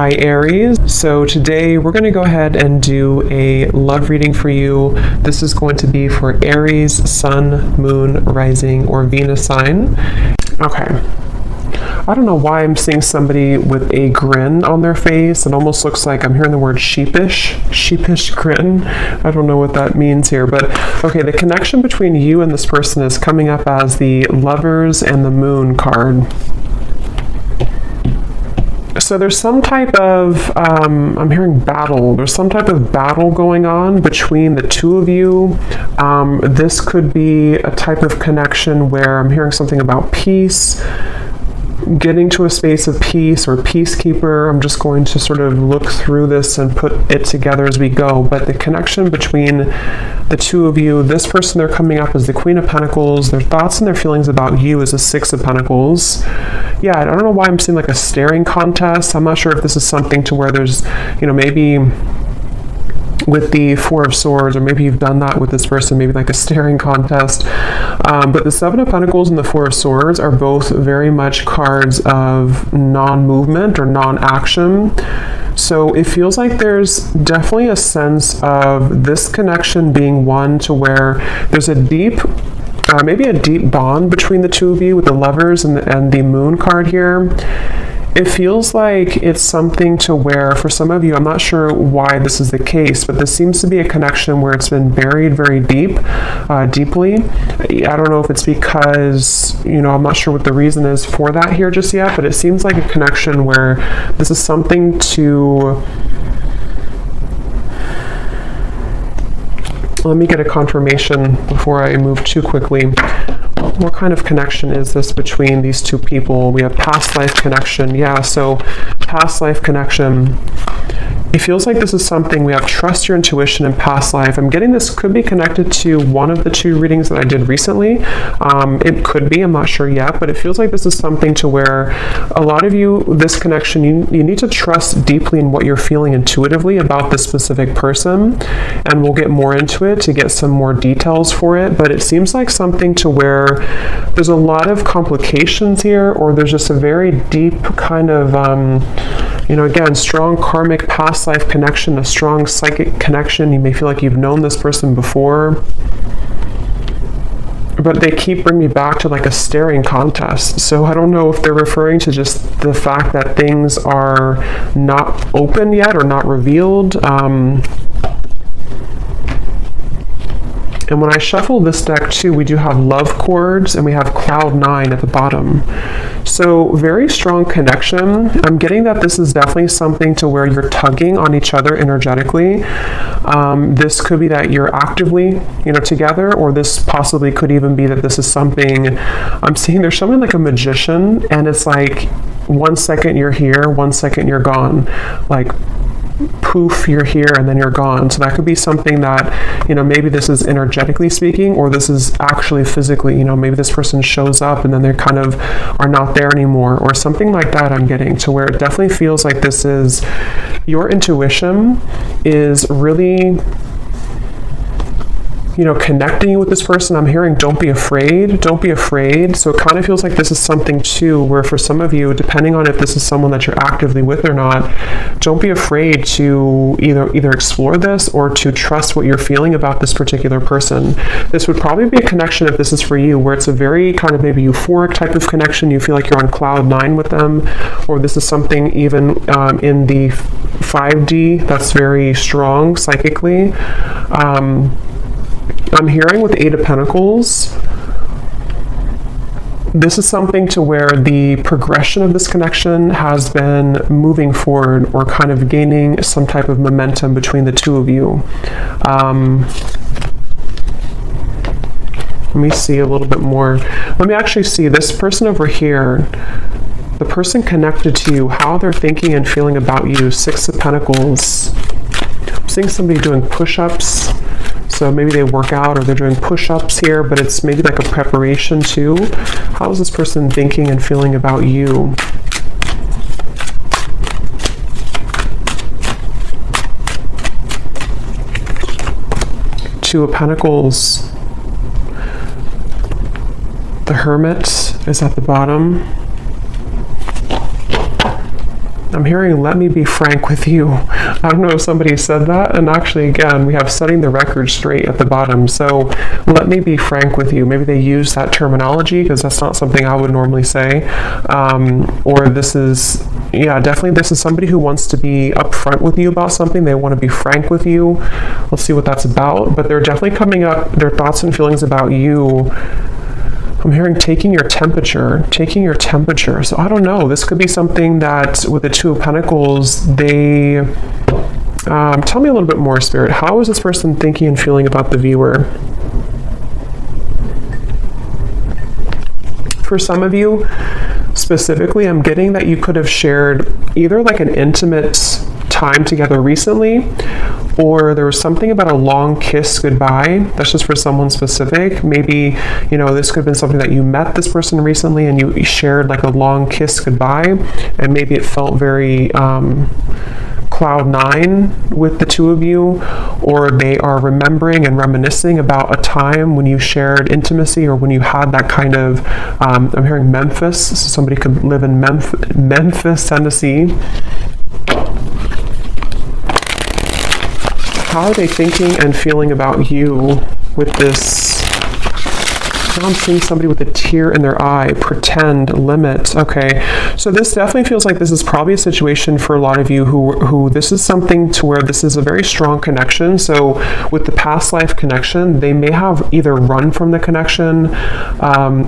Hi Aries. So today we're going to go ahead and do a love reading for you. This is going to be for Aries, Sun, Moon, Rising, or Venus sign. Okay. I don't know why I'm seeing somebody with a grin on their face. It almost looks like I'm hearing the word sheepish grin. I don't know what that means here, but okay, the connection between you and this person is coming up as the Lovers and the Moon card. So there's some type of, I'm hearing battle. There's some type of battle going on between the two of you. This could be a type of connection where I'm hearing something about peace, getting to a space of peace or peacekeeper. I'm just going to sort of look through this and put it together as we go. But the connection between the two of you, this person, they're coming up as the Queen of Pentacles. Their thoughts and their feelings about you is a Six of Pentacles. Yeah, I don't know why I'm seeing like a staring contest. I'm not sure if this is something to where there's, maybe with the Four of Swords, or maybe you've done that with this person, maybe like a staring contest. But the Seven of Pentacles and the Four of Swords are both very much cards of non-movement or non-action. So it feels like there's definitely a sense of this connection being one to where there's a deep, maybe a deep bond between the two of you with the Lovers and the Moon card here. It feels like it's something to where, for some of you, I'm not sure why this is the case, but this seems to be a connection where it's been buried very deeply. I don't know if it's because, I'm not sure what the reason is for that here just yet, but it seems like a connection where this is something to... Let me get a confirmation before I move too quickly. What kind of connection is this between these two people? We have past life connection. Yeah, so past life connection. It feels like this is something, we have trust your intuition in past life. I'm getting this could be connected to one of the two readings that I did recently. It could be, I'm not sure yet, but it feels like this is something to where a lot of you, this connection, you need to trust deeply in what you're feeling intuitively about this specific person. And we'll get more into it to get some more details for it. But it seems like something to where there's a lot of complications here, or there's just a very deep kind of, again, strong karmic past life connection, a strong psychic connection. You may feel like you've known this person before, but they keep bringing me back to like a staring contest. So I don't know if they're referring to just the fact that things are not open yet or not revealed. And when I shuffle this deck too, we do have love chords and we have cloud 9 at the bottom. So very strong connection. I'm getting that this is definitely something to where you're tugging on each other energetically. This could be that you're actively, together, or this possibly could even be that this is something, I'm seeing there's something like a magician, and it's like 1 second you're here, 1 second you're gone. Like, poof, you're here and then you're gone. So that could be something that, maybe this is energetically speaking, or this is actually physically, maybe this person shows up and then they kind of are not there anymore, or something like that. I'm getting to where it definitely feels like this is, your intuition is really, connecting you with this person. I'm hearing don't be afraid. So it kind of feels like this is something too where for some of you, depending on if this is someone that you're actively with or not, don't be afraid to either explore this or to trust what you're feeling about this particular person. This would probably be a connection, if this is for you, where it's a very kind of maybe euphoric type of connection. You feel like you're on cloud 9 with them, or this is something even in the 5D that's very strong psychically. I'm hearing with Eight of Pentacles, this is something to where the progression of this connection has been moving forward, or kind of gaining some type of momentum between the two of you. Let me see a little bit more. Let me actually see this person over here, the person connected to you, how they're thinking and feeling about you. Six of Pentacles. I'm seeing somebody doing push-ups. So maybe they work out or they're doing push-ups here, but it's maybe like a preparation too. How is this person thinking and feeling about you? Two of Pentacles. The Hermit is at the bottom. I'm hearing, let me be frank with you. I don't know if somebody said that. And actually, again, we have setting the record straight at the bottom. So let me be frank with you. Maybe they use that terminology because that's not something I would normally say. Or this is, yeah, definitely this is somebody who wants to be upfront with you about something. They want to be frank with you. Let's see what that's about. But they're definitely coming up, their thoughts and feelings about you. I'm hearing taking your temperature. So I don't know. This could be something that with the Two of Pentacles, they... tell me a little bit more, Spirit. How is this person thinking and feeling about the viewer? For some of you, specifically, I'm getting that you could have shared either like an intimate time together recently, or there was something about a long kiss goodbye. That's just for someone specific. Maybe, you know, this could have been something that you met this person recently and you shared like a long kiss goodbye, and maybe it felt very cloud nine with the two of you, or they are remembering and reminiscing about a time when you shared intimacy or when you had that kind of, I'm hearing Memphis, so somebody could live in Memphis, Tennessee. How are they thinking and feeling about you with this? Now I'm seeing somebody with a tear in their eye, pretend, limit. Okay, so this definitely feels like this is probably a situation for a lot of you who this is something to where this is a very strong connection. So with the past life connection, they may have either run from the connection.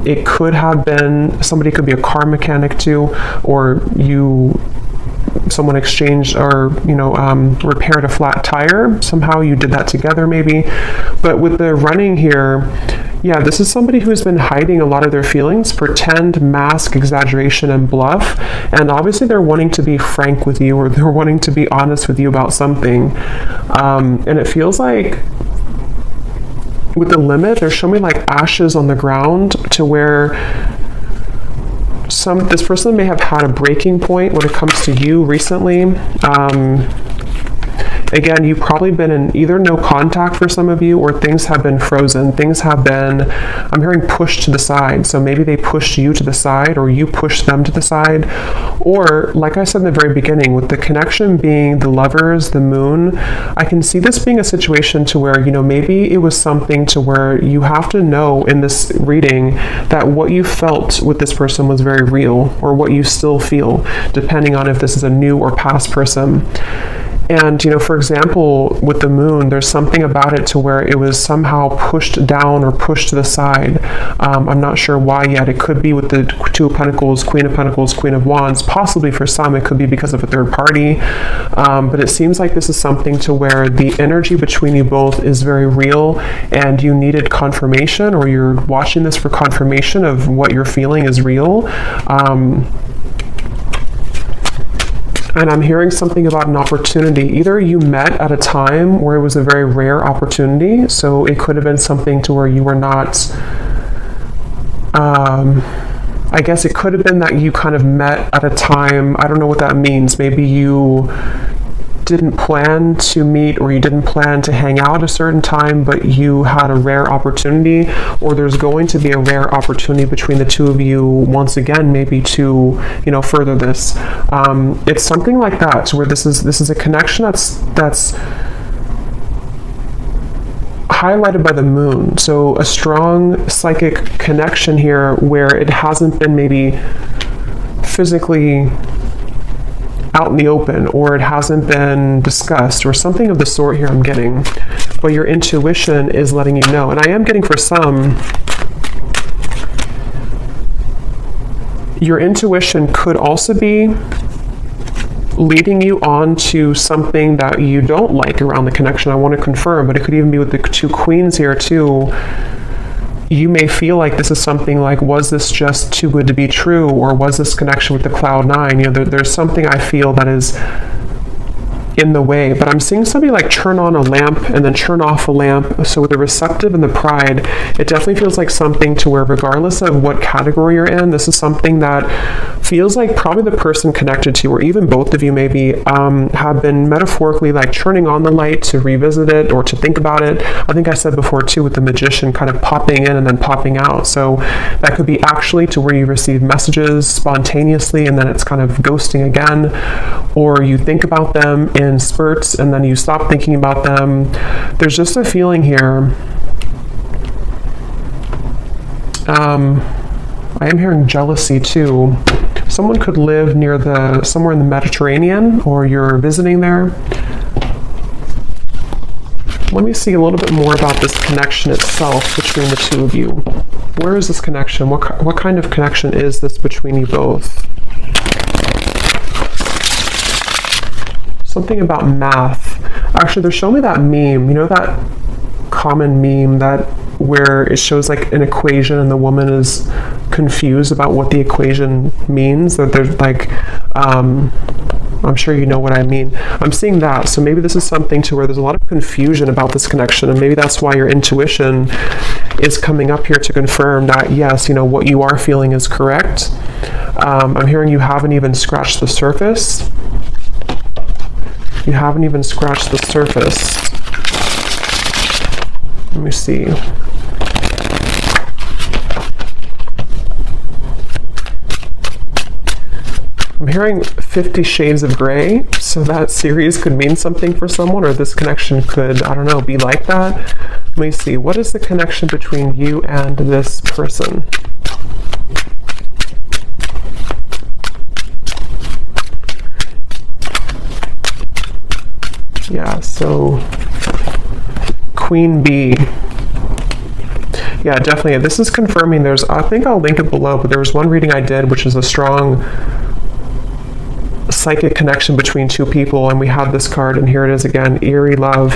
It could have been, somebody could be a car mechanic too, or someone exchanged or, repaired a flat tire. Somehow you did that together maybe. But with the running here, yeah, this is somebody who's been hiding a lot of their feelings, pretend, mask, exaggeration, and bluff. And obviously they're wanting to be frank with you, or they're wanting to be honest with you about something. And it feels like with the limit, they're showing me like ashes on the ground, to where this person may have had a breaking point when it comes to you recently. Again, you've probably been in either no contact for some of you, or things have been frozen. Things have been, I'm hearing, pushed to the side. So maybe they pushed you to the side, or you pushed them to the side. Or, like I said in the very beginning, with the connection being the Lovers, the Moon, I can see this being a situation to where, maybe it was something to where you have to know in this reading that what you felt with this person was very real, or what you still feel, depending on if this is a new or past person. And, for example, with the Moon, there's something about it to where it was somehow pushed down or pushed to the side. I'm not sure why yet. It could be with the Two of Pentacles, Queen of Wands. Possibly for some, it could be because of a third party. But it seems like this is something to where the energy between you both is very real, and you needed confirmation, or you're watching this for confirmation of what you're feeling is real. And I'm hearing something about an opportunity. Either you met at a time where it was a very rare opportunity, so it could have been something to where you were not, I guess it could have been that you kind of met at a time, I don't know what that means. Maybe you didn't plan to meet, or you didn't plan to hang out at a certain time, but you had a rare opportunity, or there's going to be a rare opportunity between the two of you once again, maybe to further this. It's something like that, where this is a connection that's highlighted by the Moon. So a strong psychic connection here, where it hasn't been maybe physically out in the open, or it hasn't been discussed, or something of the sort here I'm getting, but your intuition is letting you know. And I am getting, for some, your intuition could also be leading you on to something that you don't like around the connection. I want to confirm, but it could even be with the two Queens here too. You may feel like this is something like, was this just too good to be true, or was this connection with the Cloud Nine? There's something I feel that is in the way, but I'm seeing somebody like turn on a lamp and then turn off a lamp. So with the Receptive and the Pride, it definitely feels like something to where, regardless of what category you're in, this is something that feels like probably the person connected to you, or even both of you maybe, have been metaphorically like turning on the light to revisit it or to think about it. I think I said before too, with the Magician kind of popping in and then popping out. So that could be actually to where you receive messages spontaneously and then it's kind of ghosting again, or you think about them in spurts and then you stop thinking about them. There's just a feeling here. I am hearing jealousy too. Someone could live somewhere in the Mediterranean, or you're visiting there. Let me see a little bit more about this connection itself between the two of you. Where is this connection? What kind of connection is this between you both? Something about math. Actually, they're showing me that meme. You know that common meme where it shows like an equation and the woman is confused about what the equation means? That there's like, I'm sure you know what I mean. I'm seeing that. So maybe this is something to where there's a lot of confusion about this connection, and maybe that's why your intuition is coming up here to confirm that, yes, you know, what you are feeling is correct. I'm hearing you haven't even scratched the surface. You haven't even scratched the surface. Let me see. I'm hearing 50 Shades of Grey, so that series could mean something for someone, or this connection could, I don't know, be like that. Let me see. What is the connection between you and this person? Yeah, so Queen Bee. Yeah, definitely. This is confirming I think I'll link it below, but there was one reading I did, which is a strong psychic connection between two people, and we had this card, and here it is again, Eerie Love.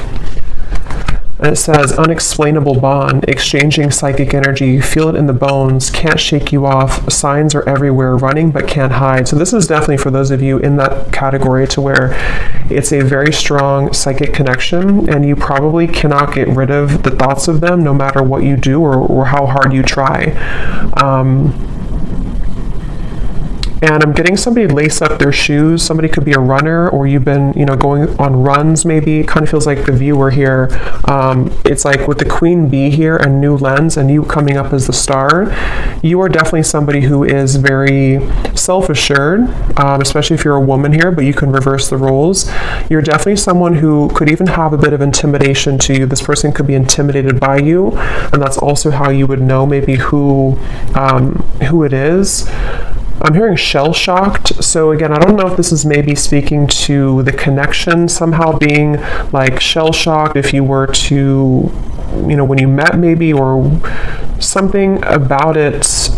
And it says, unexplainable bond, exchanging psychic energy, feel it in the bones, can't shake you off, signs are everywhere, running but can't hide. So this is definitely for those of you in that category to where it's a very strong psychic connection, and you probably cannot get rid of the thoughts of them no matter what you do or how hard you try. And I'm getting somebody lace up their shoes. Somebody could be a runner, or you've been, going on runs maybe. It kind of feels like the viewer here. It's like with the Queen Bee here and New Lens and you coming up as the star, you are definitely somebody who is very self-assured, especially if you're a woman here, but you can reverse the roles. You're definitely someone who could even have a bit of intimidation to you. This person could be intimidated by you, and that's also how you would know maybe who it is. I'm hearing shell-shocked. So again, I don't know if this is maybe speaking to the connection somehow being like shell-shocked if you were to, when you met maybe, or something about it.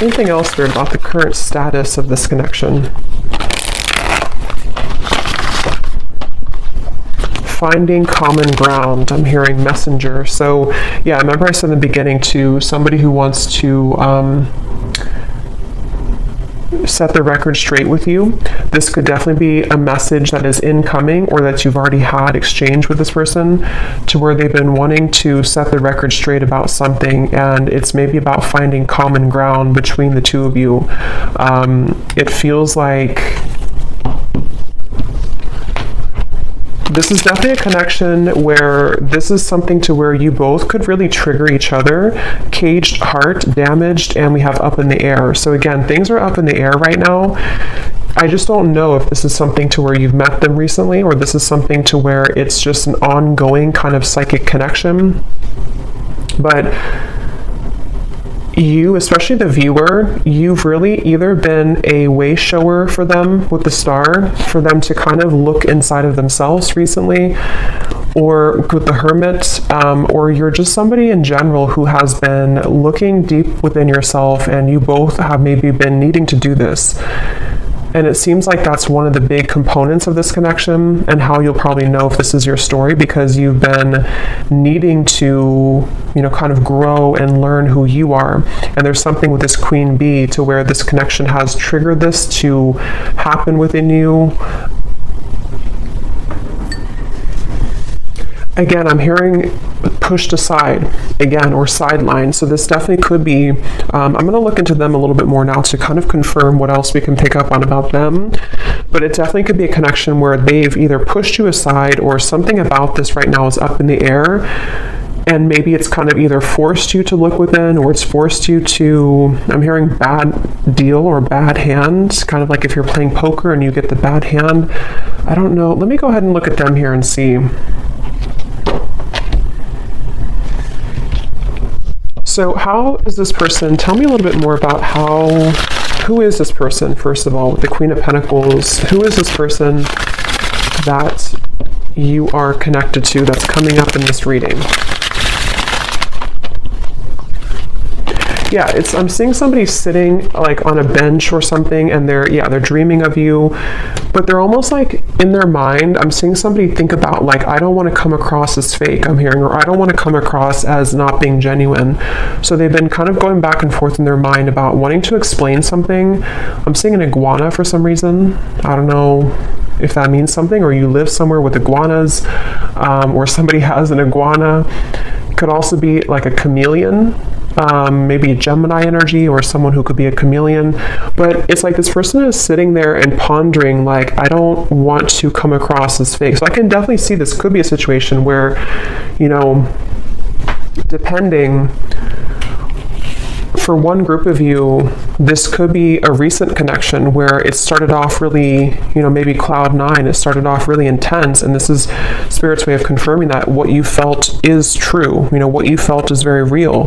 Anything else weird about the current status of this connection? Finding common ground. I'm hearing messenger. So yeah, remember I said in the beginning to somebody who wants to set the record straight with you. This could definitely be a message that is incoming, or that you've already had exchange with this person, to where they've been wanting to set the record straight about something, and it's maybe about finding common ground between the two of you. It feels like this is definitely a connection where this is something to where you both could really trigger each other. Caged heart, damaged, and we have up in the air. So again, things are up in the air right now. I just don't know if this is something to where you've met them recently, or this is something to where it's just an ongoing kind of psychic connection. But you, especially the viewer, you've really either been a way shower for them with the star, for them to kind of look inside of themselves recently, or with the Hermit, or you're just somebody in general who has been looking deep within yourself, and you both have maybe been needing to do this. And it seems like that's one of the big components of this connection, and how you'll probably know if this is your story, because you've been needing to, kind of grow and learn who you are. And there's something with this Queen Bee to where this connection has triggered this to happen within you. again, I'm hearing pushed aside again, or sidelined. So this definitely could be, I'm going to look into them a little bit more now to kind of confirm what else we can pick up on about them. But it definitely could be a connection where they've either pushed you aside, or something about this right now is up in the air. And maybe it's kind of either forced you to look within, or it's forced you to, I'm hearing bad deal or bad hand, kind of like if you're playing poker and you get the bad hand. I don't know. Let me go ahead and look at them here and see. So how is this person, tell me a little bit more about who is this person, first of all, with the Queen of Pentacles? Who is this person that you are connected to that's coming up in this reading? Yeah, I'm seeing somebody sitting like on a bench or something, and they're dreaming of you, but they're almost like in their mind, I'm seeing somebody think about like, I don't want to come across as fake, I'm hearing, or I don't want to come across as not being genuine. So they've been kind of going back and forth in their mind about wanting to explain something. I'm seeing an iguana for some reason. I don't know if that means something, or you live somewhere with iguanas, or somebody has an iguana. It could also be like a chameleon. Maybe a Gemini energy, or someone who could be a chameleon. But it's like this person is sitting there and pondering like, I don't want to come across as fake. So I can definitely see this could be a situation where, you know, depending, for one group of you, this could be a recent connection where it started off really, you know, maybe cloud nine, it started off really intense, and this is Spirit's way of confirming that what you felt is true, you know, what you felt is very real.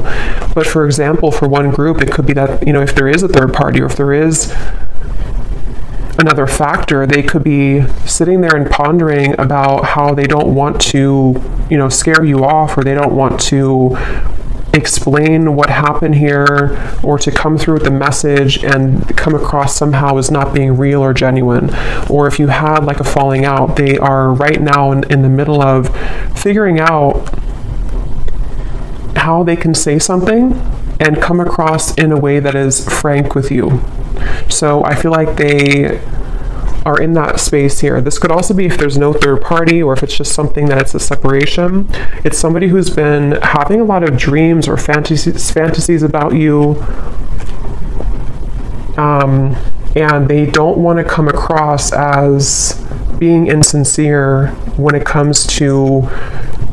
But for example, for one group, it could be that, you know, if there is a third party, or if there is another factor, they could be sitting there and pondering about how they don't want to, you know, scare you off, or they don't want to explain what happened here, or to come through with the message and come across somehow as not being real or genuine. Or if you had like a falling out, they are right now in the middle of figuring out how they can say something and come across in a way that is frank with you. So I feel like they are in that space here. This could also be if there's no third party, or if it's just something that it's a separation. It's somebody who's been having a lot of dreams or fantasies about you, and they don't want to come across as being insincere when it comes to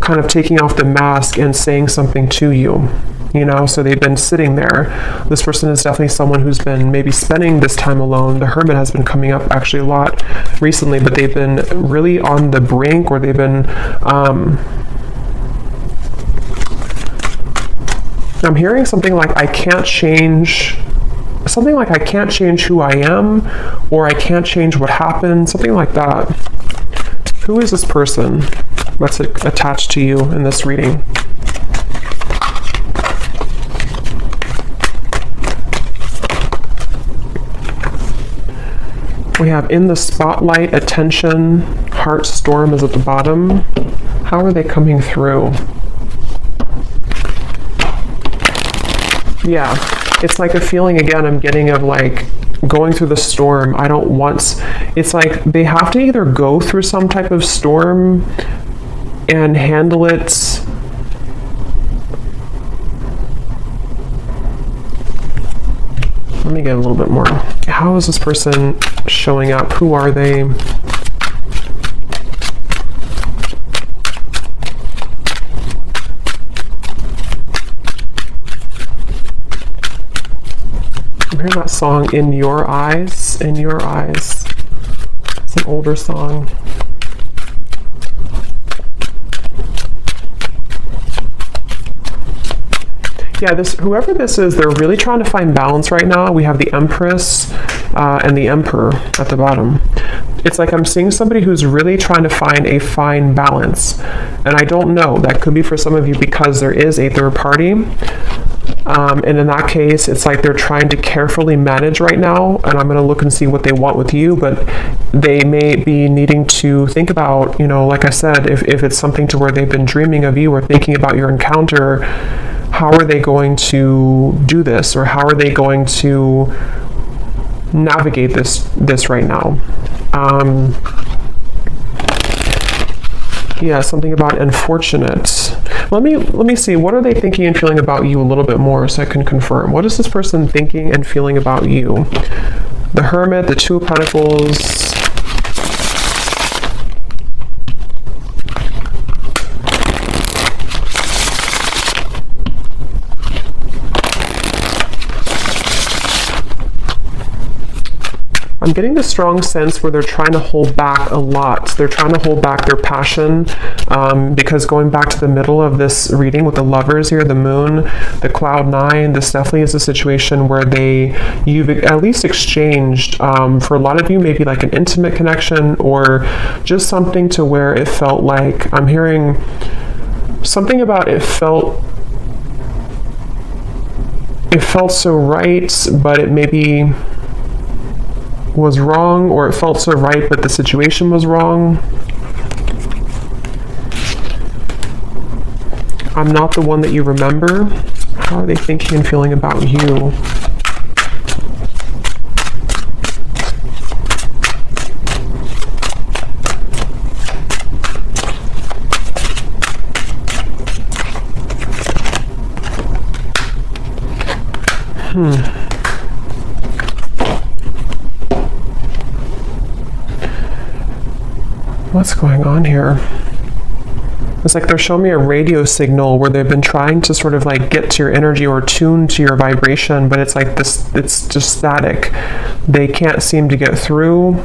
kind of taking off the mask and saying something to you. You know, so they've been sitting there. This person is definitely someone who's been maybe spending this time alone. The Hermit has been coming up actually a lot recently, but they've been really on the brink, or they've been, I'm hearing something like, I can't change who I am, or I can't change what happened, something like that. Who is this person that's attached to you in this reading? We have in the spotlight, attention, heart storm is at the bottom. How are they coming through? Yeah, it's like a feeling again I'm getting of like going through the storm. I don't want, it's like they have to either go through some type of storm and handle it. Let me get a little bit more. How is this person showing up? Who are they? I'm hearing that song, In Your Eyes, In Your Eyes. It's an older song. Yeah, whoever this is, they're really trying to find balance right now. We have the Empress and the Emperor at the bottom. It's like I'm seeing somebody who's really trying to find a fine balance. And I don't know, that could be for some of you because there is a third party. And in that case, it's like they're trying to carefully manage right now, and I'm going to look and see what they want with you, but they may be needing to think about, you know, like I said, if it's something to where they've been dreaming of you or thinking about your encounter, how are they going to do this, or how are they going to navigate this right now? Yeah, something about unfortunate. Let me see. What are they thinking and feeling about you a little bit more so I can confirm. What is this person thinking and feeling about you? The Hermit, the Two of Pentacles. I'm getting the strong sense where they're trying to hold back a lot. They're trying to hold back their passion because going back to the middle of this reading with the Lovers here, the Moon, the Cloud 9, this definitely is a situation where you've at least exchanged, for a lot of you, maybe like an intimate connection or just something to where it felt like, I'm hearing something about it felt so right, but it maybe was wrong, or it felt so right but the situation was wrong. I'm not the one that you remember. How are they thinking and feeling about you? What's going on here? It's like they're showing me a radio signal where they've been trying to sort of like get to your energy or tune to your vibration, but it's like this, it's just static. They can't seem to get through.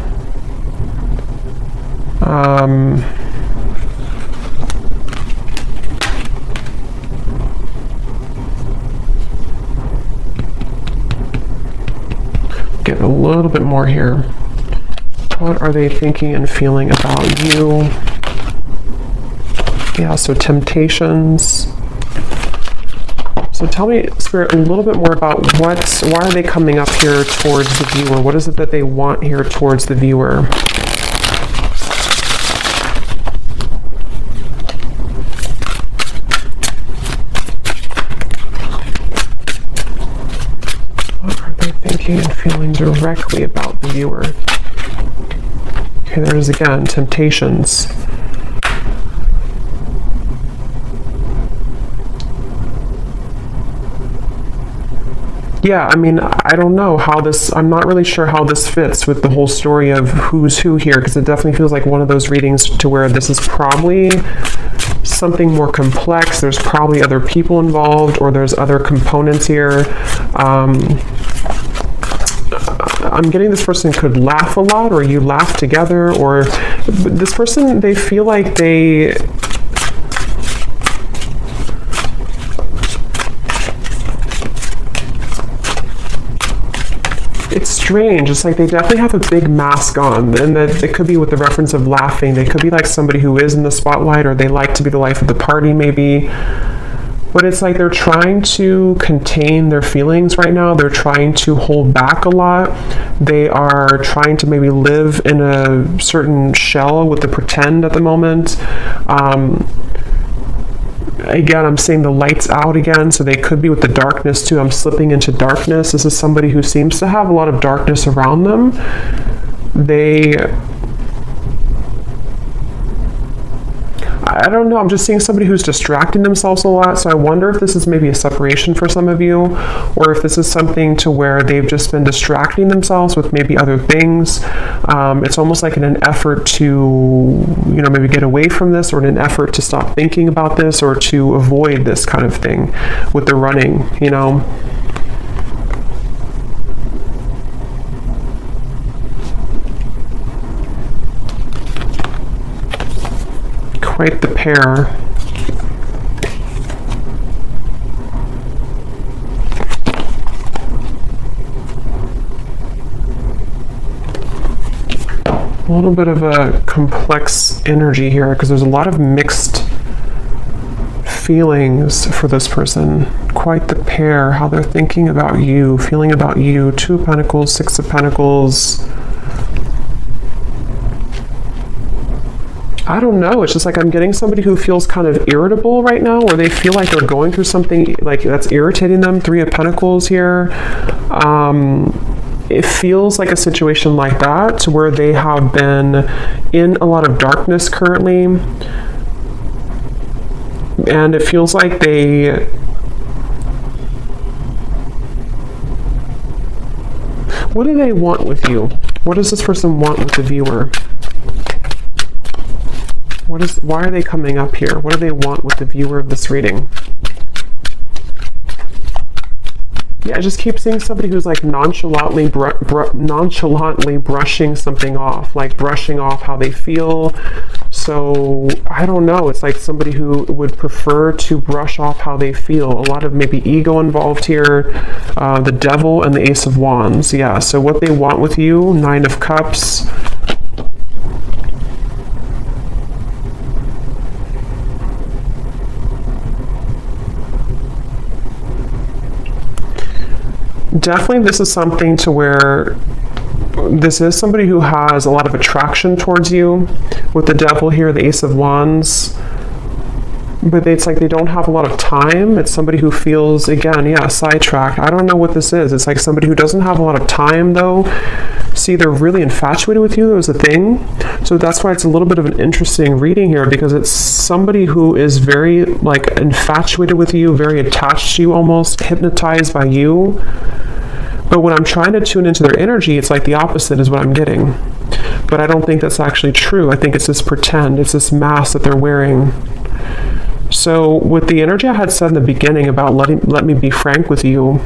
Get a little bit more here. What are they thinking and feeling about you? Yeah, so temptations. So tell me, Spirit, a little bit more about why are they coming up here towards the viewer? What is it that they want here towards the viewer? What are they thinking and feeling directly about the viewer? Okay, there's again, temptations. Yeah, I mean, I don't know how this, I'm not really sure how this fits with the whole story of who's who here, because it definitely feels like one of those readings to where this is probably something more complex. There's probably other people involved, or there's other components here. I'm getting this person could laugh a lot, or you laugh together, or this person, they feel like it's strange. It's like they definitely have a big mask on, and that it could be with the reference of laughing. They could be like somebody who is in the spotlight, or they like to be the life of the party maybe. But it's like they're trying to contain their feelings right now. They're trying to hold back a lot. They are trying to maybe live in a certain shell with the pretend at the moment. Again, I'm seeing the lights out again, so they could be with the darkness too. I'm slipping into darkness. This is somebody who seems to have a lot of darkness around them. I don't know, I'm just seeing somebody who's distracting themselves a lot, so I wonder if this is maybe a separation for some of you, or if this is something to where they've just been distracting themselves with maybe other things. It's almost like in an effort to, maybe get away from this, or in an effort to stop thinking about this, or to avoid this kind of thing with the running, Quite the pair. A little bit of a complex energy here, because there's a lot of mixed feelings for this person. Quite the pair, how they're thinking about you, feeling about you. Two of Pentacles, Six of Pentacles. I don't know, it's just like I'm getting somebody who feels kind of irritable right now, or they feel like they're going through something like that's irritating them. Three of Pentacles here. It feels like a situation like that, where they have been in a lot of darkness currently. And it feels like they... What do they want with you? What does this person want with the viewer? Why are they coming up here? What do they want with the viewer of this reading? Yeah, I just keep seeing somebody who's like nonchalantly brushing something off, like brushing off how they feel. So I don't know. It's like somebody who would prefer to brush off how they feel. A lot of maybe ego involved here. The Devil and the Ace of Wands. Yeah. So what they want with you, Nine of Cups. Definitely this is something to where this is somebody who has a lot of attraction towards you. With the Devil here, the Ace of Wands. But it's like they don't have a lot of time. It's somebody who feels, again, yeah, sidetracked. I don't know what this is. It's like somebody who doesn't have a lot of time, though. See, they're really infatuated with you. That was a thing. So that's why it's a little bit of an interesting reading here, because it's somebody who is very, like, infatuated with you, very attached to you, almost hypnotized by you. But when I'm trying to tune into their energy, it's like the opposite is what I'm getting. But I don't think that's actually true. I think it's this pretend. It's this mask that they're wearing. So with the energy I had said in the beginning about let me be frank with you,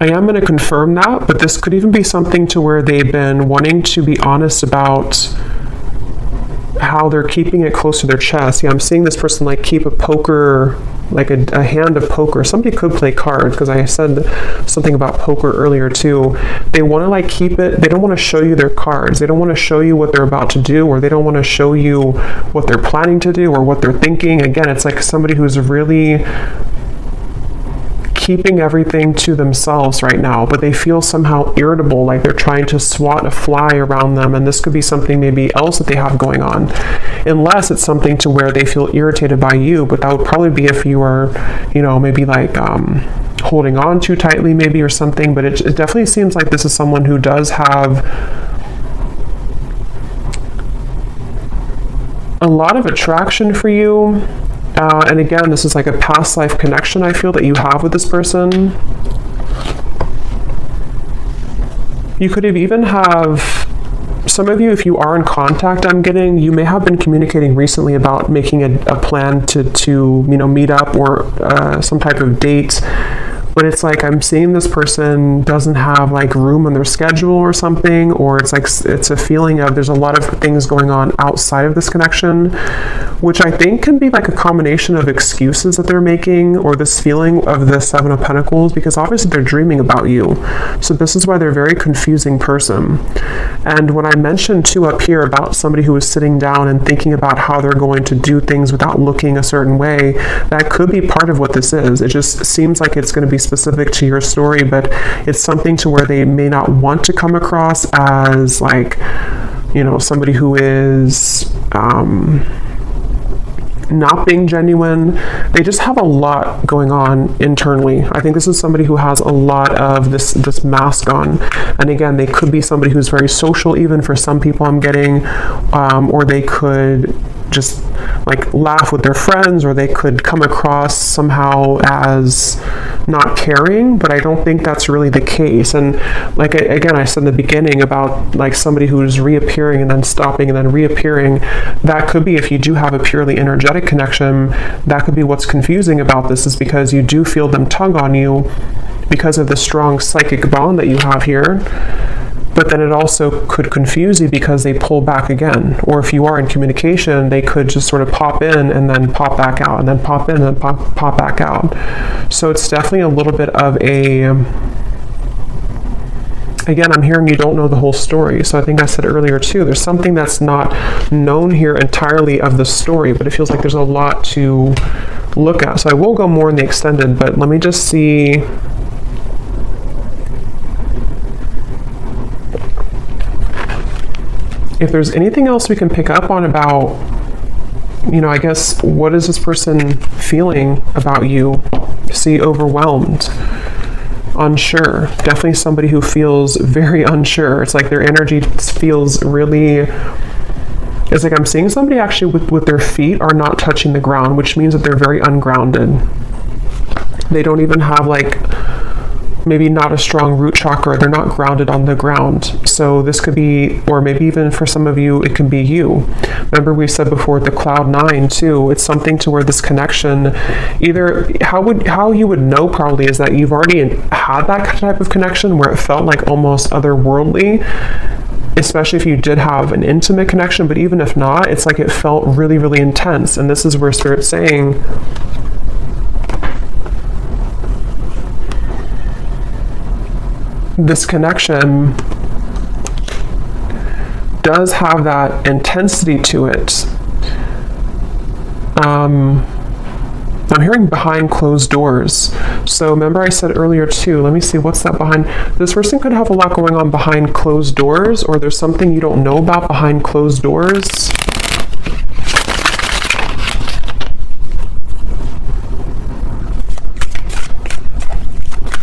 I am going to confirm that, but this could even be something to where they've been wanting to be honest about how they're keeping it close to their chest. Yeah, I'm seeing this person like keep a poker, like a hand of poker. Somebody could play cards, because I said something about poker earlier too. They want to like keep it, they don't want to show you their cards. They don't want to show you what they're about to do, or they don't want to show you what they're planning to do or what they're thinking. Again, it's like somebody who's really keeping everything to themselves right now, but they feel somehow irritable, like they're trying to swat a fly around them, and this could be something maybe else that they have going on, unless it's something to where they feel irritated by you. But that would probably be if you are, you know, maybe like holding on too tightly maybe or something. But it definitely seems like this is someone who does have a lot of attraction for you. And again, this is like a past life connection I feel that you have with this person. You could even have, some of you, if you are in contact, I'm getting, you may have been communicating recently about making a plan to you know, meet up or some type of date. But it's like I'm seeing this person doesn't have like room on their schedule or something, or it's like it's a feeling of there's a lot of things going on outside of this connection, which I think can be like a combination of excuses that they're making, or this feeling of the Seven of Pentacles, because obviously they're dreaming about you. So this is why they're a very confusing person. And when I mentioned too up here about somebody who is sitting down and thinking about how they're going to do things without looking a certain way, that could be part of what this is. It just seems like it's going to be specific to your story, but it's something to where they may not want to come across as like, you know, somebody who is not being genuine. They just have a lot going on internally. I think this is somebody who has a lot of this mask on. And again, they could be somebody who's very social, even for some people I'm getting, or they could just like laugh with their friends, or they could come across somehow as not caring, but I don't think that's really the case. And like again, I said in the beginning about like somebody who's reappearing and then stopping and then reappearing, that could be, if you do have a purely energetic connection, that could be what's confusing about this, is because you do feel them tug on you because of the strong psychic bond that you have here. But then it also could confuse you because they pull back again. Or if you are in communication, they could just sort of pop in and then pop back out, and then pop in and then pop back out. So it's definitely a little bit of a... Again, I'm hearing you don't know the whole story. So I think I said earlier too, there's something that's not known here entirely of the story, but it feels like there's a lot to look at. So I will go more in the extended, but let me just see... if there's anything else we can pick up on about, you know, I guess, what is this person feeling about you? See, overwhelmed, unsure. Definitely somebody who feels very unsure. It's like their energy feels really It's like I'm seeing somebody actually with their feet are not touching the ground, which means that they're very ungrounded. They don't even have like maybe not a strong root chakra. They're not grounded on the ground. So this could be, or maybe even for some of you, it can be you. Remember we said before the cloud 9 too, it's something to where this connection, either how you would know probably is that you've already had that type of connection where it felt like almost otherworldly, especially if you did have an intimate connection, but even if not, it's like it felt really, really intense. And this is where Spirit's saying, this connection does have that intensity to it. I'm hearing behind closed doors. So remember I said earlier too, let me see, what's that behind? This person could have a lot going on behind closed doors, or there's something you don't know about behind closed doors.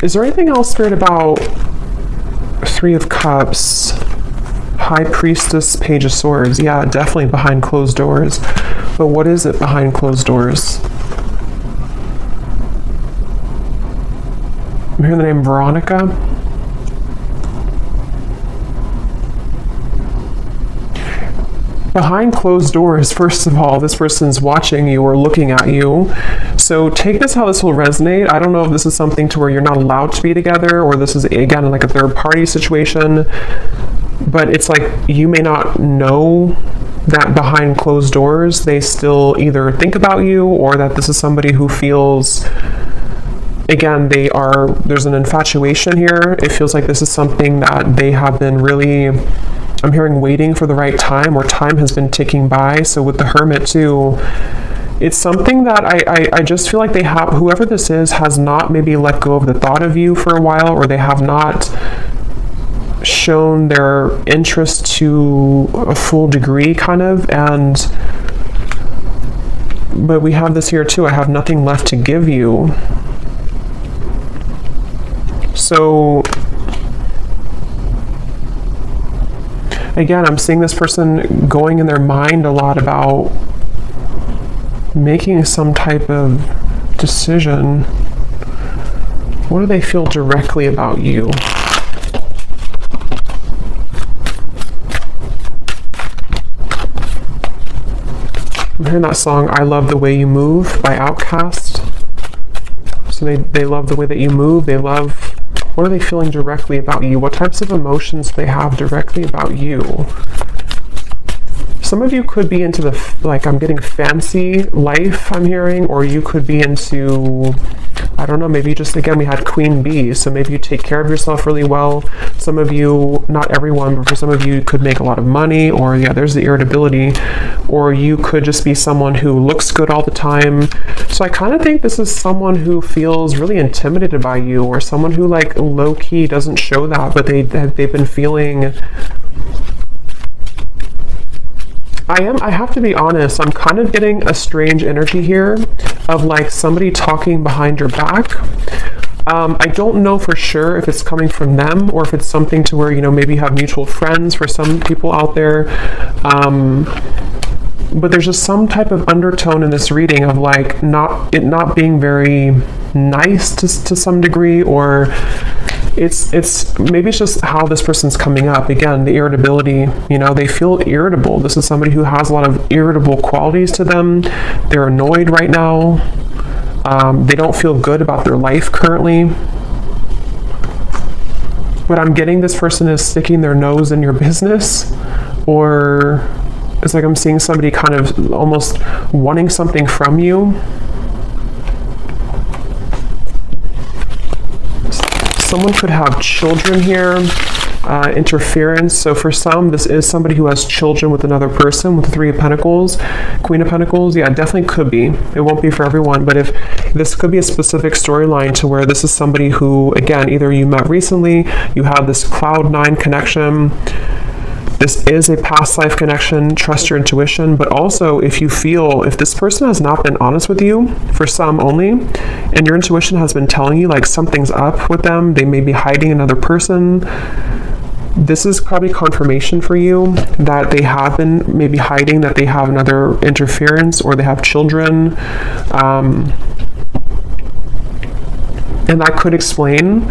Is there anything else, Spirit, about Three of Cups, High Priestess, Page of Swords? Yeah, definitely behind closed doors. But what is it behind closed doors? I'm hearing the name Veronica. Behind closed doors, first of all, this person's watching you or looking at you. So take this how this will resonate. I don't know if this is something to where you're not allowed to be together, or this is, again, like a third party situation. But it's like you may not know that behind closed doors, they still either think about you, or that this is somebody who feels, again, there's an infatuation here. It feels like this is something that they have been really, I'm hearing, waiting for the right time, or time has been ticking by. So with the Hermit too, it's something that I just feel like they have, whoever this is has not maybe let go of the thought of you for a while, or they have not shown their interest to a full degree kind of. But we have this here too, I have nothing left to give you. So again, I'm seeing this person going in their mind a lot about making some type of decision. What do they feel directly about you? I'm hearing that song, I Love the Way You Move by Outkast. So they love the way that you move. They love, what are they feeling directly about you? What types of emotions they have directly about you? Some of you could be into the, like, I'm getting fancy life, I'm hearing, or you could be into, I don't know, maybe just, again, we had Queen Bee, so maybe you take care of yourself really well. Some of you, not everyone, but for some of you, could make a lot of money, or yeah, there's the irritability, or you could just be someone who looks good all the time. So I kind of think this is someone who feels really intimidated by you, or someone who, like, low-key doesn't show that, but they've been feeling, I have to be honest, I'm kind of getting a strange energy here of like somebody talking behind your back. I don't know for sure if it's coming from them, or if it's something to where, you know, maybe you have mutual friends for some people out there. But there's just some type of undertone in this reading of like not being very nice to some degree, or it's maybe it's just how this person's coming up. Again, the irritability, you know, they feel irritable. This is somebody who has a lot of irritable qualities to them. They're annoyed right now. They don't feel good about their life currently. But I'm getting this person is sticking their nose in your business, or it's like I'm seeing somebody kind of almost wanting something from you. Someone could have children here, interference. So for some, this is somebody who has children with another person, with the Three of Pentacles, Queen of Pentacles. Yeah, it definitely could be. It won't be for everyone, but if this could be a specific storyline to where this is somebody who, again, either you met recently, you have this cloud 9 connection. This is a past life connection. Trust your intuition. But also, if you feel, if this person has not been honest with you, for some only, and your intuition has been telling you like something's up with them, they may be hiding another person, This is probably confirmation for you that they have been maybe hiding, that they have another interference, or they have children. And that could explain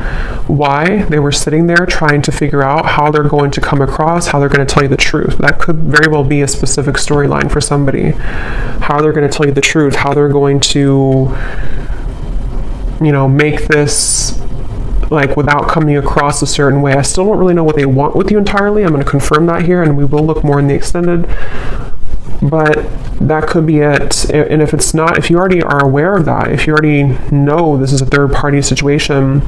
why they were sitting there trying to figure out how they're going to come across, how they're going to tell you the truth. That could very well be a specific storyline for somebody. How they're going to tell you the truth, how they're going to, make this like without coming across a certain way. I still don't really know what they want with you entirely. I'm going to confirm that here, and we will look more in the extended. But that could be it. And if it's not, if you already are aware of that, if you already know this is a third party situation,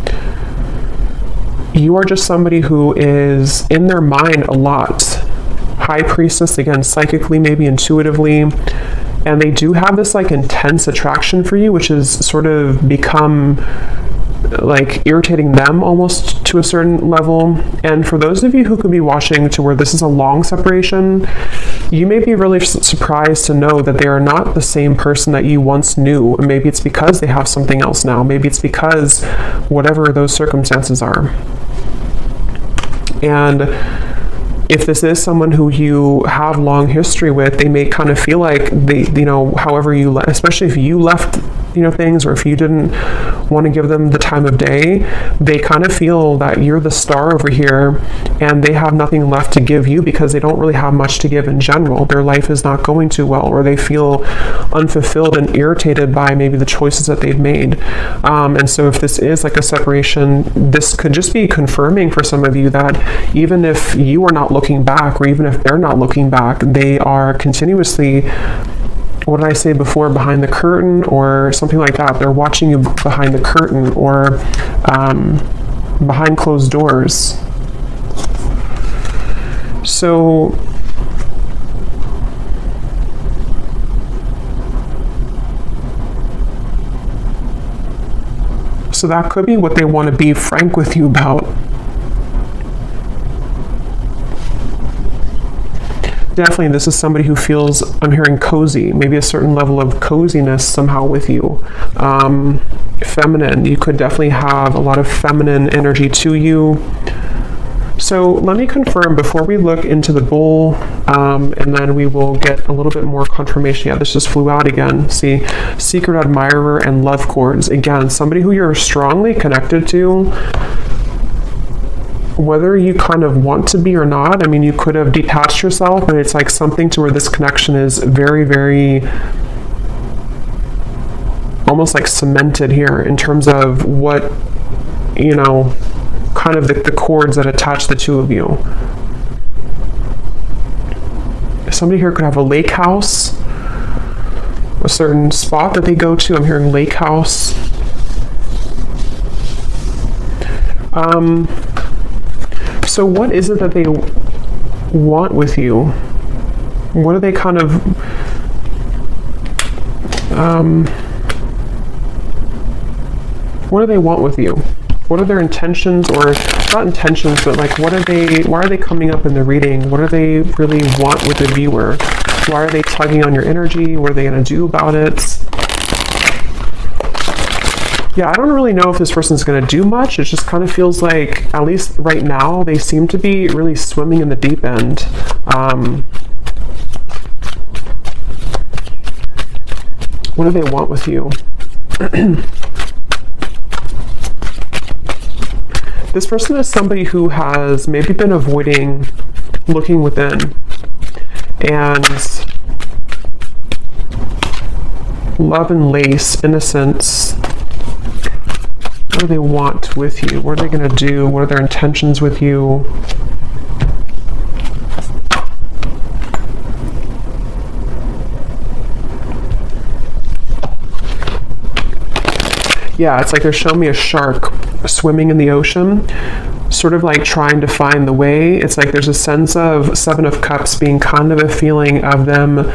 you are just somebody who is in their mind a lot. High priestess, again, psychically, maybe intuitively. And they do have this like intense attraction for you, which has sort of become like irritating them almost to a certain level. And for those of you who could be watching to where this is a long separation, you may be really surprised to know that they are not the same person that you once knew. And maybe it's because they have something else now. Maybe it's because whatever those circumstances are. And if this is someone who you have long history with, they may kind of feel like they, however you, especially if you left, things, or if you didn't want to give them the time of day, they kind of feel that you're the star over here and they have nothing left to give you because they don't really have much to give in general. Their life is not going too well, or they feel unfulfilled and irritated by maybe the choices that they've made. And so if this is like a separation, this could just be confirming for some of you that even if you are not looking back, or even if they're not looking back, they are continuously, what did I say before, behind the curtain or something like that. They're watching you behind the curtain or behind closed doors. So that could be what they want to be frank with you about. Definitely, this is somebody who feels, I'm hearing cozy, maybe a certain level of coziness somehow with you. Feminine, you could definitely have a lot of feminine energy to you. So let me confirm before we look into the bull, and then we will get a little bit more confirmation. Yeah, this just flew out again. See, secret admirer and love cords. Again, somebody who you're strongly connected to, whether you kind of want to be or not. I mean, you could have detached yourself, but it's like something to where this connection is very, very almost like cemented here in terms of what, kind of the cords that attach the two of you. Somebody here could have a lake house, a certain spot that they go to. I'm hearing lake house. So what is it that they want with you? What are they kind of, what do they want with you? What are their intentions, or not intentions, but like why are they coming up in the reading? What do they really want with the viewer? Why are they tugging on your energy? What are they going to do about it? Yeah, I don't really know if this person's going to do much. It just kind of feels like, at least right now, they seem to be really swimming in the deep end. What do they want with you? This person is somebody who has maybe been avoiding looking within. And love and lace, innocence. What do they want with you? What are they going to do? What are their intentions with you? Yeah, it's like they're showing me a shark swimming in the ocean, sort of like trying to find the way. It's like there's a sense of Seven of Cups being kind of a feeling of them.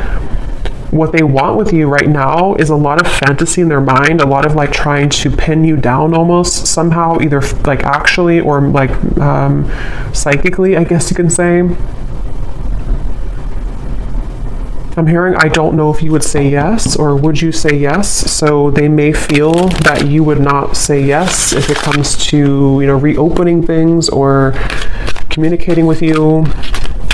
What they want with you right now is a lot of fantasy in their mind, a lot of like trying to pin you down almost somehow, either like actually or like psychically, I guess you can say. I'm hearing, I don't know if you would say yes, or would you say yes? So they may feel that you would not say yes if it comes to, reopening things or communicating with you.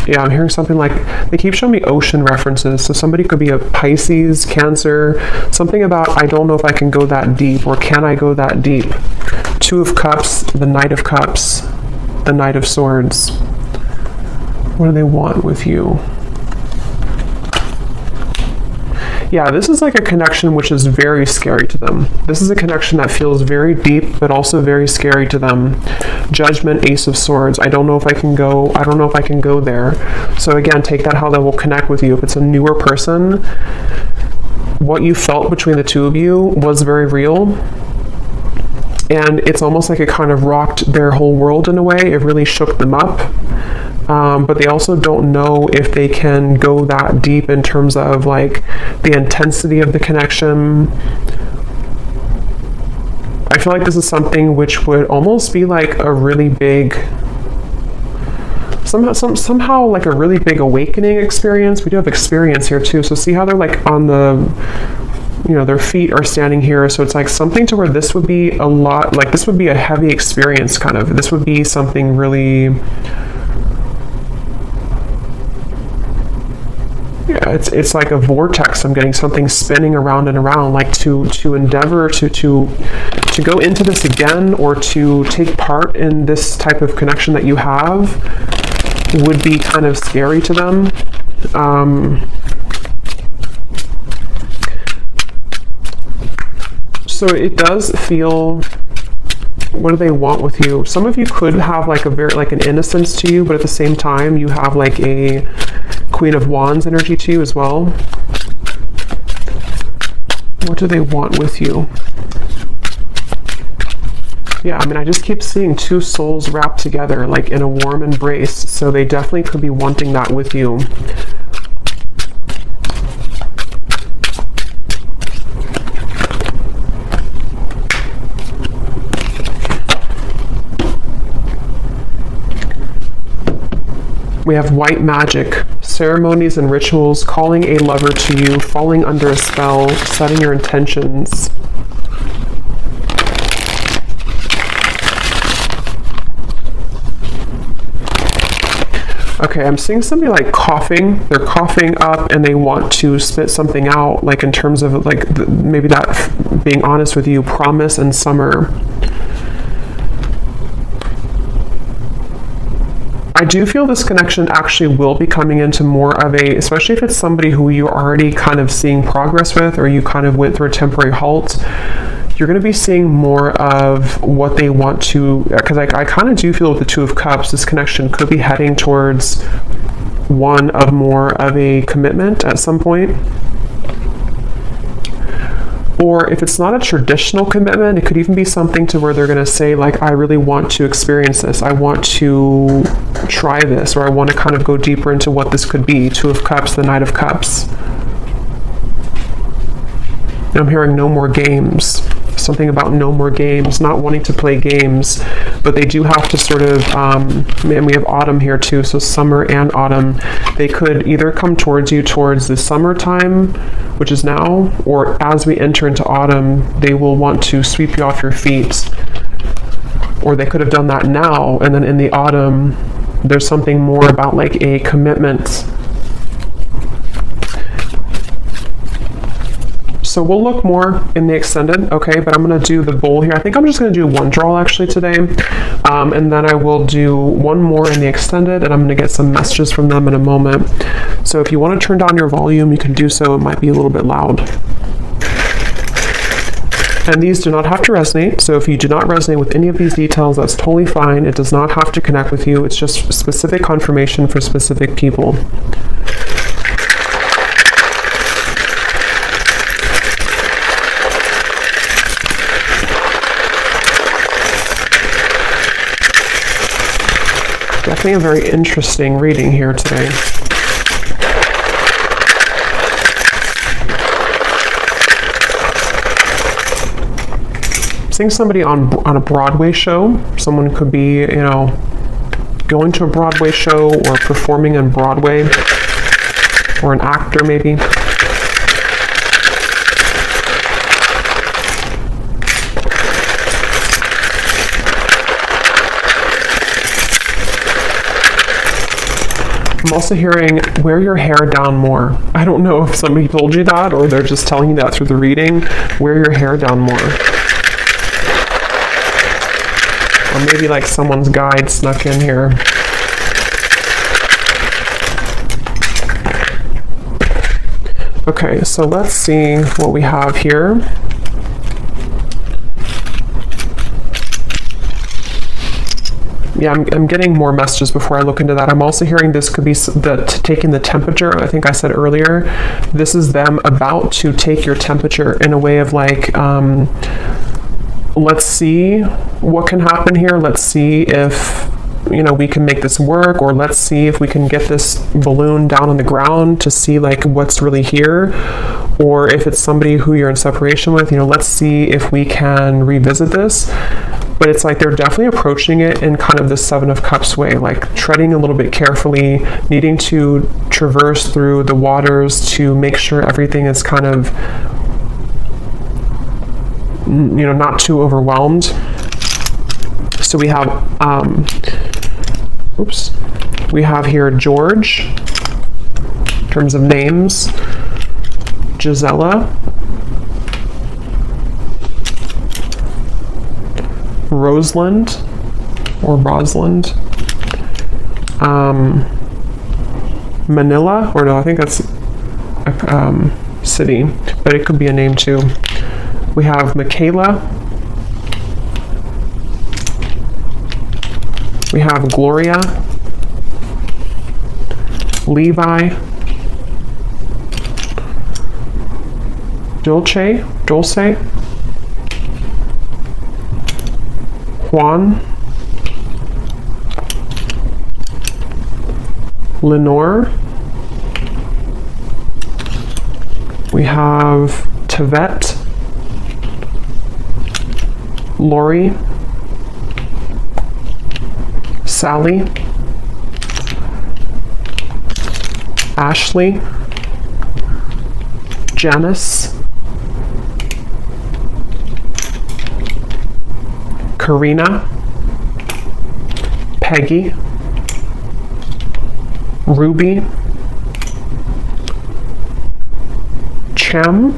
Yeah, I'm hearing something like, they keep showing me ocean references. So somebody could be a Pisces, Cancer, something about, I don't know if I can go that deep, or can I go that deep? Two of Cups, the Knight of Cups, the Knight of Swords. What do they want with you? Yeah, this is like a connection which is very scary to them. This is a connection that feels very deep, but also very scary to them. Judgment, Ace of Swords. I don't know if I can go there. So again, take that how that will connect with you. If it's a newer person, what you felt between the two of you was very real. And it's almost like it kind of rocked their whole world in a way. It really shook them up. But they also don't know if they can go that deep in terms of like the intensity of the connection. I feel like this is something which would almost be like a really big, somehow like a really big awakening experience. We do have experience here too. So see how they're like on the, their feet are standing here. So it's like something to where this would be a lot, like this would be a heavy experience kind of. This would be something really, yeah, it's like a vortex. I'm getting something spinning around and around, like to endeavor to go into this again, or to take part in this type of connection that you have would be kind of scary to them. So it does feel, what do they want with you? Some of you could have like an innocence to you, but at the same time you have like a Queen of Wands energy to you as well. What do they want with you? Yeah, I mean, I just keep seeing two souls wrapped together like in a warm embrace. So they definitely could be wanting that with you. We have white magic, ceremonies and rituals, calling a lover to you, falling under a spell, setting your intentions. Okay, I'm seeing somebody like coughing. They're coughing up and they want to spit something out, like in terms of like maybe that, being honest with you, promise and summer. I do feel this connection actually will be coming into more of a, especially if it's somebody who you're already kind of seeing progress with, or you kind of went through a temporary halt, you're going to be seeing more of what they want to, because I kind of do feel with the Two of Cups, this connection could be heading towards one of more of a commitment at some point. Or if it's not a traditional commitment, it could even be something to where they're going to say, like, I really want to experience this. I want to try this, or I want to kind of go deeper into what this could be. Two of Cups, the Knight of Cups. And I'm hearing no more games. Something about no more games, not wanting to play games, but they do have to sort of, and we have autumn here too, so summer and autumn. They could either come towards you towards the summertime, which is now, or as we enter into autumn, they will want to sweep you off your feet. Or they could have done that now, and then in the autumn, there's something more about like a commitment. So we'll look more in the extended, okay, but I'm going to do the bowl here. I think I'm just going to do one draw actually today, and then I will do one more in the extended, and I'm going to get some messages from them in a moment. So if you want to turn down your volume, you can do so. It might be a little bit loud. And these do not have to resonate, so if you do not resonate with any of these details, that's totally fine. It does not have to connect with you. It's just specific confirmation for specific people. Definitely a very interesting reading here today. Seeing somebody on a Broadway show. Someone could be, going to a Broadway show or performing on Broadway, or an actor maybe. I'm also hearing wear your hair down more. I don't know if somebody told you that or they're just telling you that through the reading. Wear your hair down more. Or maybe like someone's guide snuck in here. Okay, so let's see what we have here. Yeah, I'm getting more messages before I look into that. I'm also hearing this could be taking the temperature. I think I said earlier, this is them about to take your temperature in a way of like, let's see what can happen here. Let's see if, you know, we can make this work, or let's see if we can get this balloon down on the ground to see like what's really here. Or if it's somebody who you're in separation with, you know, let's see if we can revisit this. But it's like they're definitely approaching it in kind of the Seven of Cups way, like treading a little bit carefully, needing to traverse through the waters to make sure everything is kind of, you know, not too overwhelmed. So we have, we have here George, in terms of names, Gisela, Rosalind, Manila, or no, I think that's a city, but it could be a name too. We have Michaela, we have Gloria, Levi, Dulce, Juan, Lenore, we have Tavette, Lori, Sally, Ashley, Janice, Karina, Peggy, Ruby, Chum.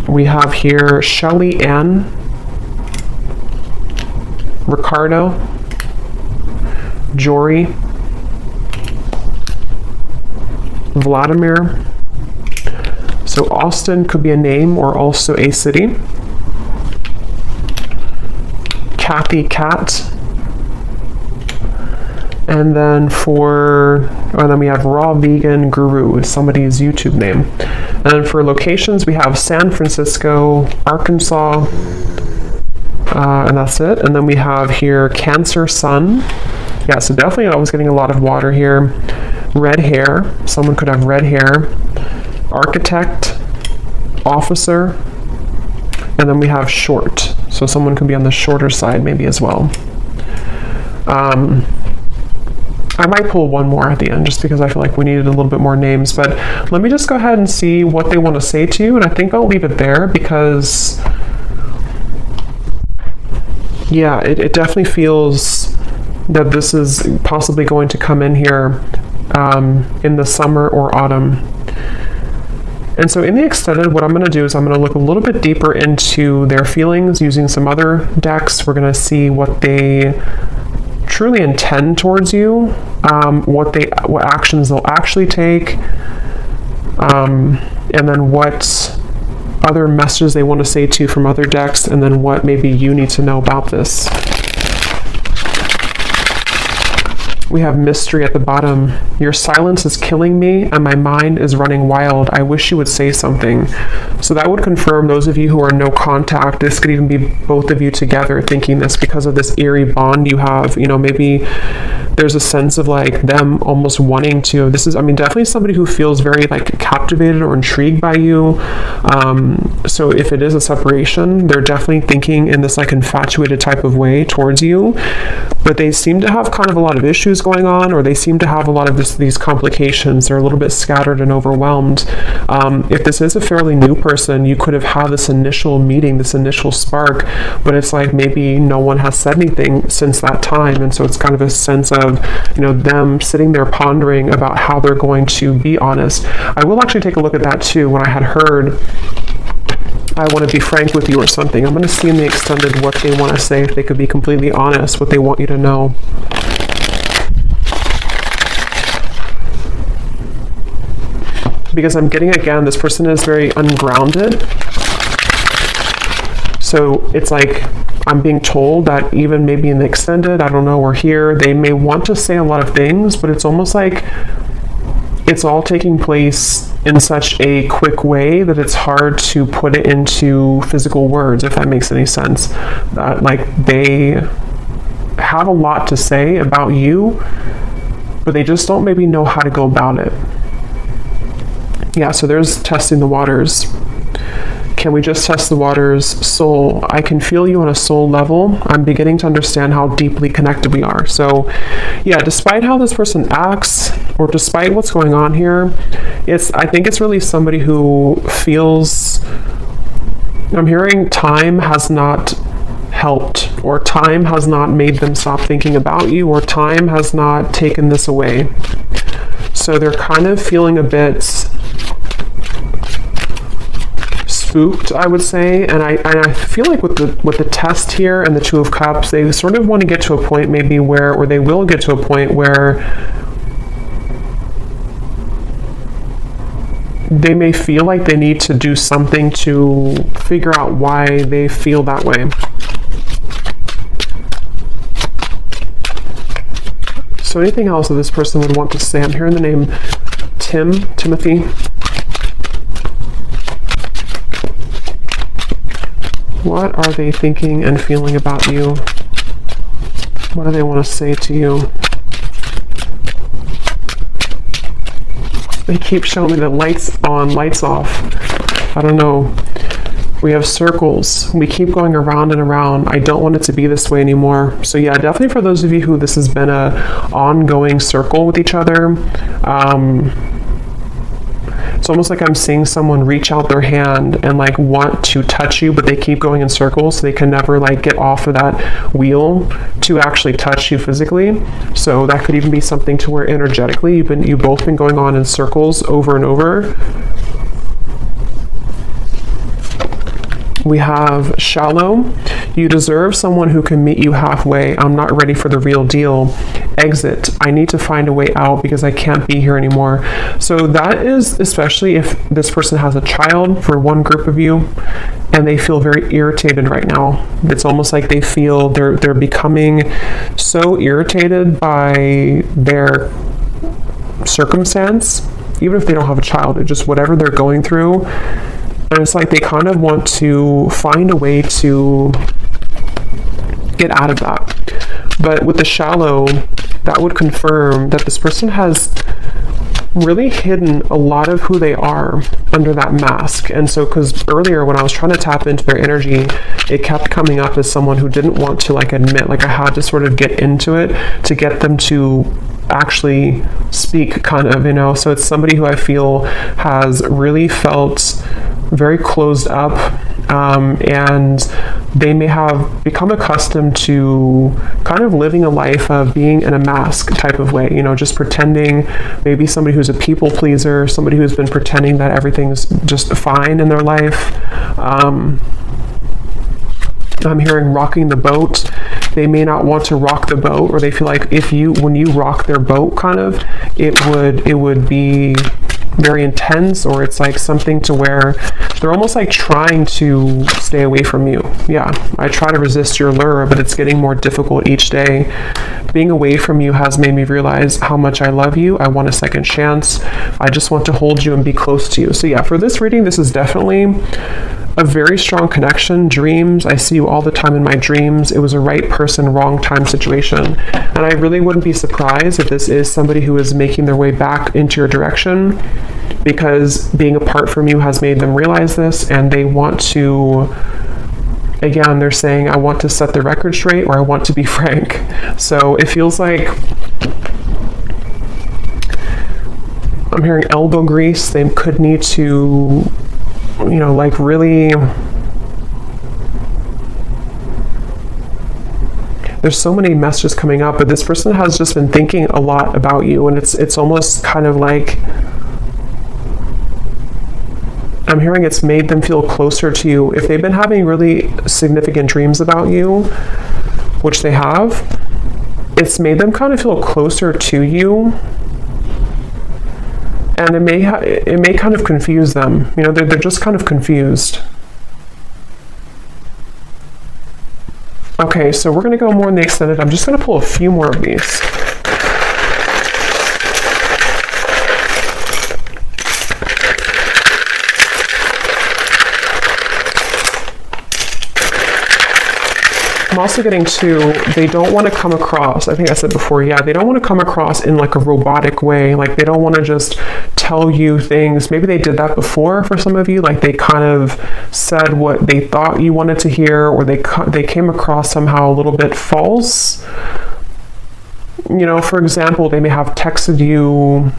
We have here Shelly Ann, Ricardo, Jory, Vladimir. So Austin could be a name or also a city. Kathy Cat. And then then we have Raw Vegan Guru, somebody's YouTube name. And then for locations, we have San Francisco, Arkansas, and that's it. And then we have here Cancer Sun. Yeah, so definitely I was getting a lot of water here. Red hair, someone could have red hair. Architect, officer, and then we have short. So someone could be on the shorter side maybe as well. I might pull one more at the end just because I feel like we needed a little bit more names, but let me just go ahead and see what they want to say to you, and I think I'll leave it there because, yeah, it definitely feels that this is possibly going to come in here in the summer or autumn. And so in the extended, what I'm going to do is I'm going to look a little bit deeper into their feelings using some other decks. We're going to see what they truly intend towards you, what actions they'll actually take, and then what other messages they want to say to you from other decks, and then what maybe you need to know about this. We have mystery at the bottom. Your silence is killing me and my mind is running wild. I wish you would say something. So that would confirm those of you who are no contact. This could even be both of you together thinking this because of this eerie bond you have. You know, maybe there's a sense of like them almost wanting to. This is, I mean, definitely somebody who feels very like captivated or intrigued by you. So if it is a separation, they're definitely thinking in this like infatuated type of way towards you. but they seem to have kind of a lot of issues going on, or they seem to have a lot of these complications. They're a little bit scattered and overwhelmed. If this is a fairly new person, you could have had this initial meeting, this initial spark, but it's like maybe no one has said anything since that time, and so it's kind of a sense of, them sitting there pondering about how they're going to be honest. I will actually take a look at that too. When I had heard, I want to be frank with you or something, I'm going to see in the extended what they want to say, if they could be completely honest, what they want you to know. Because I'm getting, again, this person is very ungrounded. So it's like I'm being told that even maybe in the extended, I don't know, or here, they may want to say a lot of things, but it's almost like it's all taking place in such a quick way that it's hard to put it into physical words, if that makes any sense. That like they have a lot to say about you, but they just don't maybe know how to go about it. Yeah, so there's testing the waters. Can we just test the waters? Soul. I can feel you on a soul level. I'm beginning to understand how deeply connected we are. So yeah, despite how this person acts, or despite what's going on here, I think it's really somebody who feels, I'm hearing time has not helped, or time has not made them stop thinking about you, or time has not taken this away. So they're kind of feeling a bit spooked, I would say, and I feel like with the test here and the Two of Cups, they sort of want to get to a point maybe where, or they will get to a point where they may feel like they need to do something to figure out why they feel that way. So anything else that this person would want to say? I'm hearing the name Timothy. What are they thinking and feeling about you? What do they want to say to you? They keep showing me the lights on, lights off. I don't know. We have circles. We keep going around and around. I don't want it to be this way anymore. So yeah, definitely for those of you who this has been a ongoing circle with each other, it's almost like I'm seeing someone reach out their hand and like want to touch you, but they keep going in circles, so they can never like get off of that wheel to actually touch you physically. So that could even be something to where energetically you've both been going on in circles over and over. We have shallow. You deserve someone who can meet you halfway. I'm not ready for the real deal. Exit. I need to find a way out because I can't be here anymore. So that is especially if this person has a child, for one group of you, and they feel very irritated right now. It's almost like they feel they're becoming so irritated by their circumstance, even if they don't have a child, it's just whatever they're going through. And it's like they kind of want to find a way to get out of that. But with the shallow, that would confirm that this person has really hidden a lot of who they are under that mask. And so, because earlier when I was trying to tap into their energy, it kept coming up as someone who didn't want to like admit, like I had to sort of get into it to get them to actually speak, kind of, so it's somebody who I feel has really felt very closed up, and they may have become accustomed to kind of living a life of being in a mask type of way, just pretending, maybe somebody who's a people pleaser, somebody who's been pretending that everything's just fine in their life. I'm hearing rocking the boat. They may not want to rock the boat, or they feel like when you rock their boat, kind of, it would be very intense, or it's like something to where they're almost like trying to stay away from you. Yeah, I try to resist your lure, but it's getting more difficult each day. Being away from you has made me realize how much I love you. I want a second chance. I just want to hold you and be close to you. So yeah, for this reading, this is definitely a very strong connection. Dreams, I see you all the time in my dreams. It was a right person, wrong time situation. And I really wouldn't be surprised if this is somebody who is making their way back into your direction, because being apart from you has made them realize this, and they want to Again, they're saying, I want to set the record straight, or I want to be frank. So it feels like I'm hearing elbow grease. They could need to, like really, there's so many messages coming up, but this person has just been thinking a lot about you, and it's almost kind of like, I'm hearing it's made them feel closer to you. If they've been having really significant dreams about you, which they have, it's made them kind of feel closer to you. And it may kind of confuse them. They're just kind of confused. Okay, so we're going to go more in the extended. I'm just going to pull a few more of these. I'm also getting to, they don't want to come across, I think I said before, they don't want to come across in like a robotic way. Like they don't want to just tell you things. Maybe they did that before for some of you. Like they kind of said what they thought you wanted to hear, or they came across somehow a little bit false. For example, they may have texted you,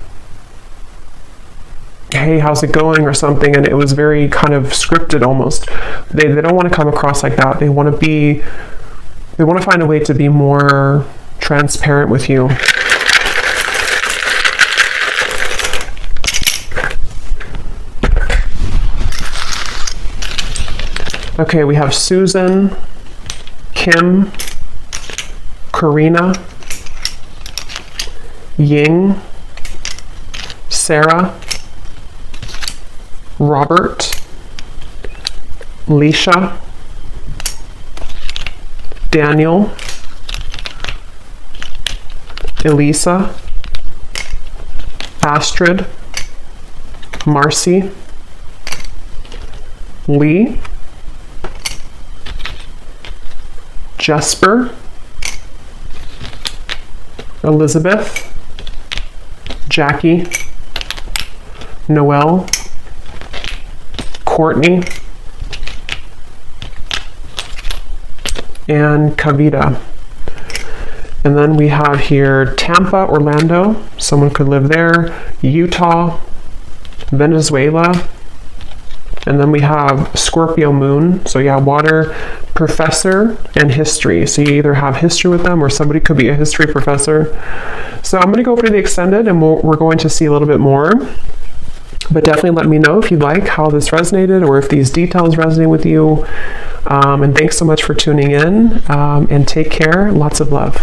hey, how's it going, or something, and it was very kind of scripted almost. They don't want to come across like that. They want to find a way to be more transparent with you. Okay, we have Susan, Kim, Karina, Ying, Sarah, Robert, Leisha, Daniel, Elisa, Astrid, Marcy, Lee, Jesper, Elizabeth, Jackie, Noelle, Courtney, and Kavita. And then we have here Tampa, Orlando, someone could live there, Utah, Venezuela, and then we have Scorpio moon, so water, professor, and history. So you either have history with them, or somebody could be a history professor. So I'm going to go over to the extended, and we're going to see a little bit more. But definitely let me know if you'd like how this resonated, or if these details resonate with you. And thanks so much for tuning in, and take care. Lots of love.